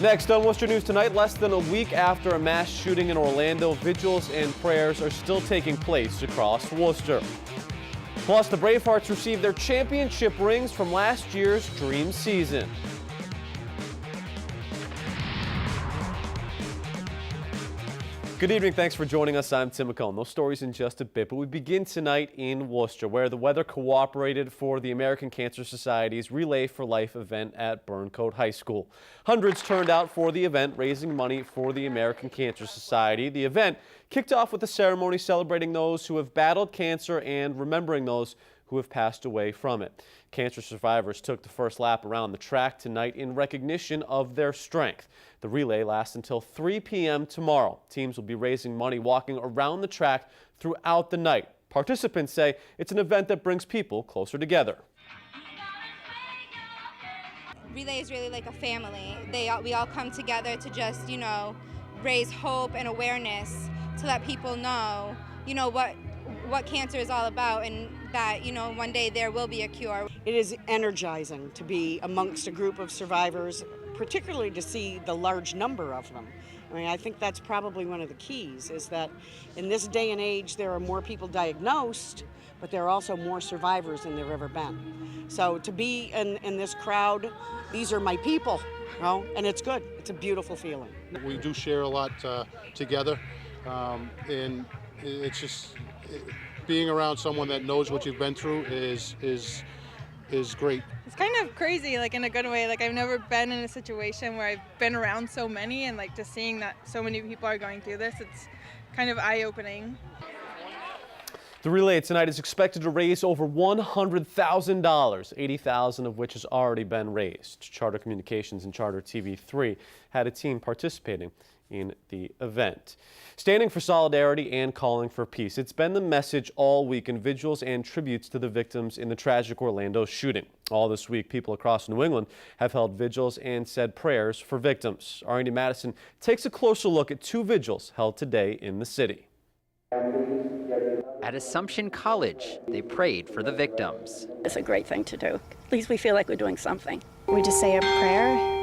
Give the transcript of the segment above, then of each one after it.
Next on Worcester News Tonight, less than a week after a mass shooting in Orlando, vigils and prayers are still taking place across Worcester. Plus, the Bravehearts received their championship rings from last year's Dream season. Good evening. Thanks for joining us. I'm Tim McCone. Those stories in just a bit, but we begin tonight in Worcester, where the weather cooperated for the American Cancer Society's Relay for Life event at Burncoat High School. Hundreds turned out for the event, raising money for the American Cancer Society. The event kicked off with a ceremony celebrating those who have battled cancer and remembering those who have passed away from it. Cancer survivors took the first lap around the track tonight in recognition of their strength. The relay lasts until 3 p.m. tomorrow. Teams will be raising money walking around the track throughout the night. Participants say it's an event that brings people closer together. Relay is really like a family. We all come together to just, raise hope and awareness to let people know, what cancer is all about, and that, one day there will be a cure. It is energizing to be amongst a group of survivors, particularly to see the large number of them. I mean, I think that's probably one of the keys, is that in this day and age there are more people diagnosed, but there are also more survivors than there have ever been. So to be in this crowd, these are my people, and it's good. It's a beautiful feeling. We do share a lot together, and it's just being around someone that knows what you've been through is great. It's kind of crazy, like in a good way. Like I've never been in a situation where I've been around so many, and like just seeing that so many people are going through this, it's kind of eye-opening. The relay tonight is expected to raise over $100,000, $80,000 of which has already been raised. Charter Communications and Charter TV3 had a team participating in the event. Standing for solidarity and calling for peace. It's been the message all week in vigils and tributes to the victims in the tragic Orlando shooting. All this week, people across New England have held vigils and said prayers for victims. Our Andy Madison takes a closer look at 2 vigils held today in the city. At Assumption College, they prayed for the victims. It's a great thing to do. At least we feel like we're doing something. We just say a prayer.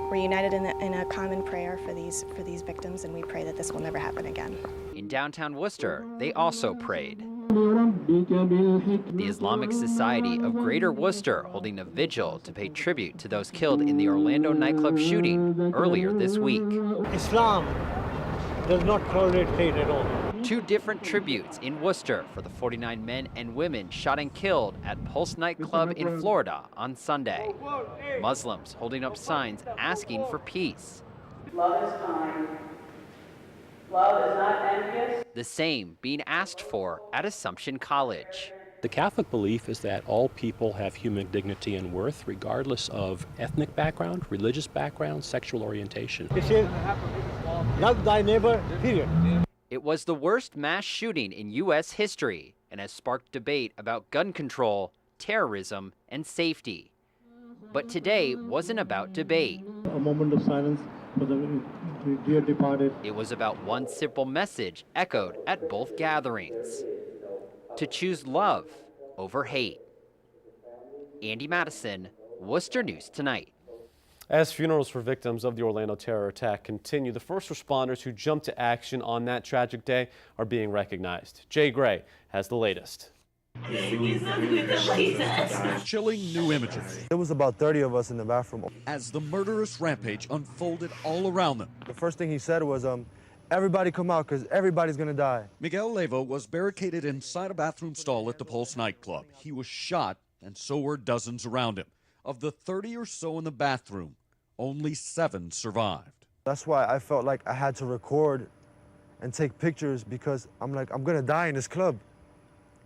We're united in a common prayer for these victims, and we pray that this will never happen again. In downtown Worcester, they also prayed. The Islamic Society of Greater Worcester holding a vigil to pay tribute to those killed in the Orlando nightclub shooting earlier this week. Islam does not tolerate hate at all. 2 different tributes in Worcester for the 49 men and women shot and killed at Pulse nightclub in Florida on Sunday. Muslims holding up signs asking for peace. Love is kind. Love is not envious. The same being asked for at Assumption College. The Catholic belief is that all people have human dignity and worth, regardless of ethnic background, religious background, sexual orientation. It says, love thy neighbor, period. It was the worst mass shooting in U.S. history and has sparked debate about gun control, terrorism, and safety. But today wasn't about debate. A moment of silence for the dear departed. It was about one simple message echoed at both gatherings: to choose love over hate. Andy Madison, Worcester News Tonight. As funerals for victims of the Orlando terror attack continue, the first responders who jumped to action on that tragic day are being recognized. Jay Gray has the latest. Chilling new images. There was about 30 of us in the bathroom. As the murderous rampage unfolded all around them. The first thing he said was, everybody come out because everybody's going to die. Miguel Levo was barricaded inside a bathroom stall at the Pulse nightclub. He was shot, and so were dozens around him. Of the 30 or so in the bathroom, only 7 survived. That's why I felt like I had to record and take pictures, because I'm like, I'm going to die in this club.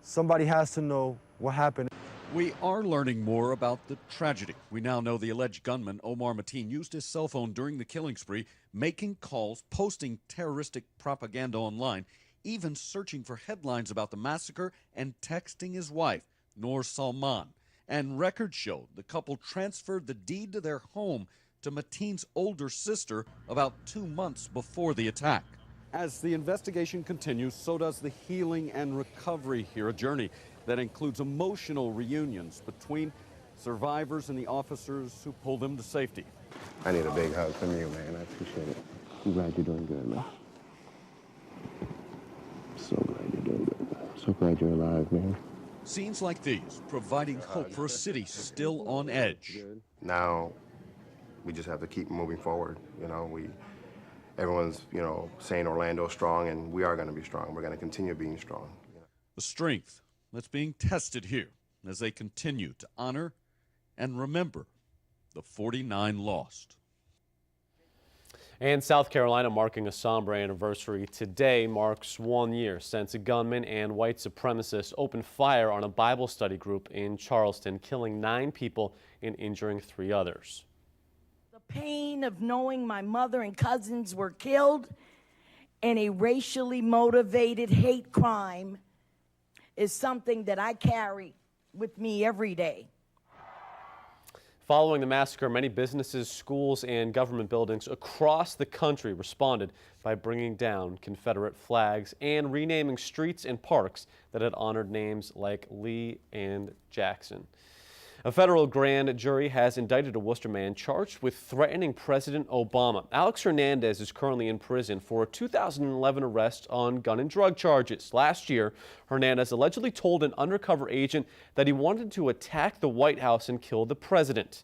Somebody has to know what happened. We are learning more about the tragedy. We now know the alleged gunman, Omar Mateen, used his cell phone during the killing spree, making calls, posting terroristic propaganda online, even searching for headlines about the massacre and texting his wife, Noor Salman. And records showed the couple transferred the deed to their home to Mateen's older sister about 2 months before the attack. As the investigation continues, so does the healing and recovery here, a journey that includes emotional reunions between survivors and the officers who pulled them to safety. I need a big hug from you, man. I appreciate it. I'm glad you're doing good, man. So glad you're doing good. So glad you're alive, man. Scenes like these providing hope for a city still on edge. Now, we just have to keep moving forward. You know, everyone's, you know, saying Orlando's strong, and we are going to be strong. We're going to continue being strong. The strength that's being tested here as they continue to honor and remember the 49 lost. And South Carolina marking a somber anniversary. Today marks 1 year since a gunman and white supremacists opened fire on a Bible study group in Charleston, killing 9 people and injuring 3 others. The pain of knowing my mother and cousins were killed in a racially motivated hate crime is something that I carry with me every day. Following the massacre, many businesses, schools, and government buildings across the country responded by bringing down Confederate flags and renaming streets and parks that had honored names like Lee and Jackson. A federal grand jury has indicted a Worcester man charged with threatening President Obama. Alex Hernandez is currently in prison for a 2011 arrest on gun and drug charges. Last year, Hernandez allegedly told an undercover agent that he wanted to attack the White House and kill the president.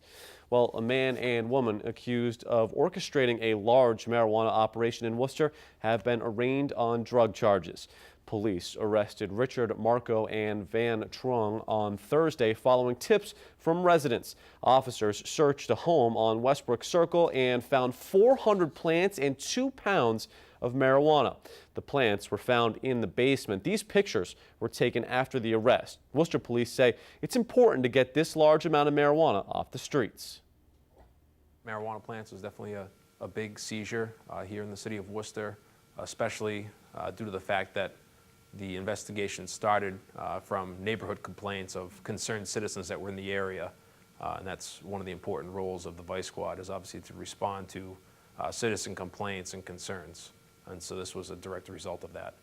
Well, a man and woman accused of orchestrating a large marijuana operation in Worcester have been arraigned on drug charges. Police arrested Richard Marco and Van Trung on Thursday following tips from residents. Officers searched a home on Westbrook Circle and found 400 plants and 2 pounds of marijuana. The plants were found in the basement. These pictures were taken after the arrest. Worcester police say it's important to get this large amount of marijuana off the streets. Marijuana plants was definitely a big seizure here in the city of Worcester, especially due to the fact that the investigation started from neighborhood complaints of concerned citizens that were in the area. And that's one of the important roles of the Vice Squad, is obviously to respond to citizen complaints and concerns. And so this was a direct result of that.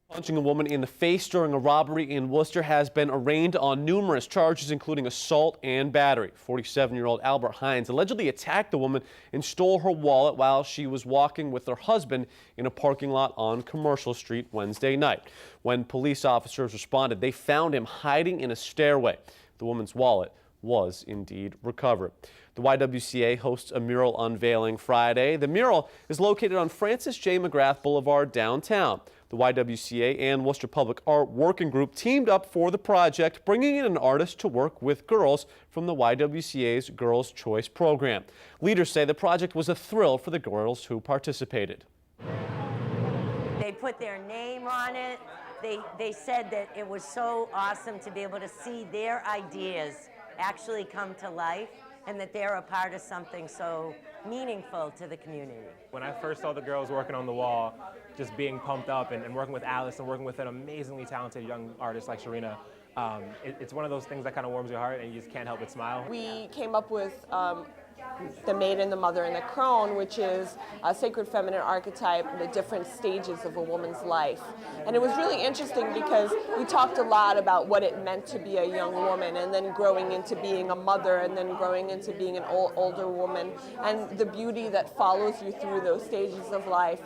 Punching a woman in the face during a robbery in Worcester has been arraigned on numerous charges, including assault and battery. 47-year-old Albert Hines allegedly attacked the woman and stole her wallet while she was walking with her husband in a parking lot on Commercial Street Wednesday night. When police officers responded, they found him hiding in a stairway. The woman's wallet was indeed recovered. The YWCA hosts a mural unveiling Friday. The mural is located on Francis J. McGrath Boulevard downtown. The YWCA and Worcester Public Art Working Group teamed up for the project, bringing in an artist to work with girls from the YWCA's Girls' Choice program. Leaders say the project was a thrill for the girls who participated. They put their name on it. They said that it was so awesome to be able to see their ideas actually come to life, and that they're a part of something so meaningful to the community. When I first saw the girls working on the wall, just being pumped up and working with Alice and working with an amazingly talented young artist like Sharina, it's one of those things that kind of warms your heart and you just can't help but smile. We came up with the maiden, the mother, and the crone, which is a sacred feminine archetype, the different stages of a woman's life. And it was really interesting because we talked a lot about what it meant to be a young woman, and then growing into being a mother, and then growing into being an older woman, and the beauty that follows you through those stages of life.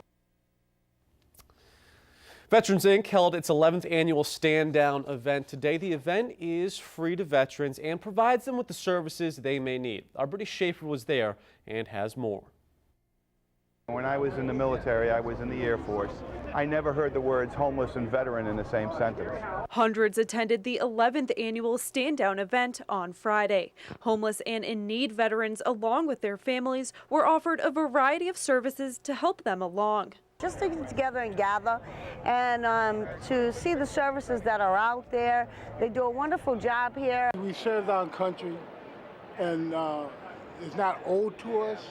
Veterans Inc. held its 11th annual Stand Down event today. The event is free to veterans and provides them with the services they may need. Our British Schaefer was there and has more. When I was in the military, I was in the Air Force. I never heard the words homeless and veteran in the same sentence. Hundreds attended the 11th annual Stand Down event on Friday. Homeless and in-need veterans, along with their families, were offered a variety of services to help them along. Just to get together and gather and to see the services that are out there. They do a wonderful job here. We serve our country, and it's not owed to us,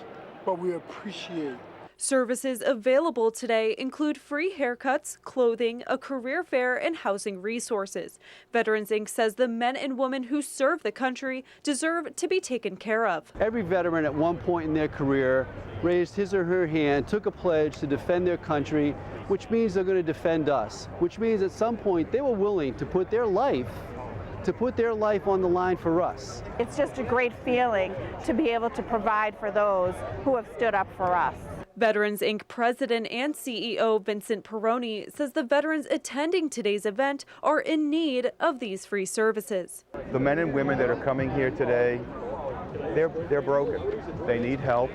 but we appreciate it. Services available today include free haircuts, clothing, a career fair, and housing resources. Veterans Inc. says the men and women who serve the country deserve to be taken care of. Every veteran at one point in their career raised his or her hand, took a pledge to defend their country, which means they're going to defend us, which means at some point they were willing to put their life to put their life on the line for us. It's just a great feeling to be able to provide for those who have stood up for us. Veterans Inc. President and CEO Vincent Peroni says the veterans attending today's event are in need of these free services. The men and women that are coming here today, they're broken. They need help,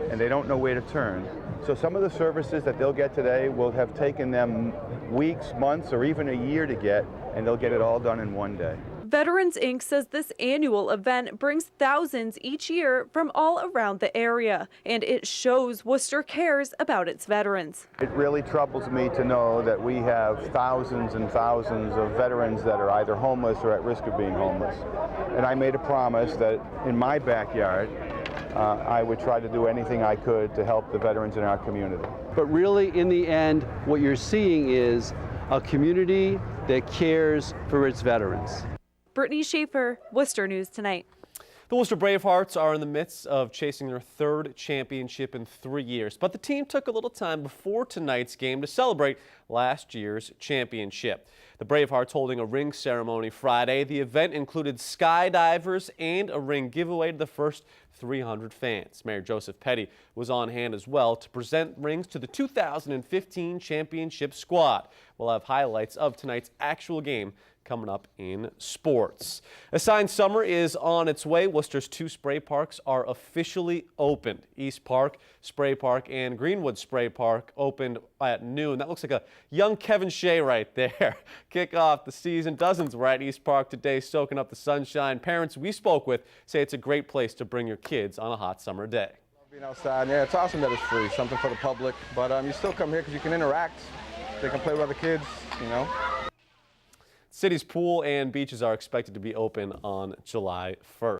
and they don't know where to turn. So some of the services that they'll get today will have taken them weeks, months, or even a year to get, and they'll get it all done in one day. Veterans Inc. says this annual event brings thousands each year from all around the area, and it shows Worcester cares about its veterans. It really troubles me to know that we have thousands and thousands of veterans that are either homeless or at risk of being homeless. And I made a promise that in my backyard, I would try to do anything I could to help the veterans in our community. But really, in the end, what you're seeing is a community that cares for its veterans. Brittany Schaefer, Worcester News Tonight. The Worcester Bravehearts are in the midst of chasing their third championship in 3 years, but the team took a little time before tonight's game to celebrate last year's championship. The Bravehearts holding a ring ceremony Friday. The event included skydivers and a ring giveaway to the first 300 fans. Mayor Joseph Petty was on hand as well to present rings to the 2015 championship squad. We'll have highlights of tonight's actual game coming up in sports. Assigned summer is on its way. Worcester's 2 spray parks are officially opened. East Park Spray Park and Greenwood Spray Park opened at noon. That looks like a young Kevin Shea right there. Kick off the season. Dozens were at East Park today soaking up the sunshine. Parents we spoke with say it's a great place to bring your kids on a hot summer day. Being outside, yeah, it's awesome that it's free, something for the public, but you still come here because you can interact. They can play with other kids, you know. City's pool and beaches are expected to be open on July 1st.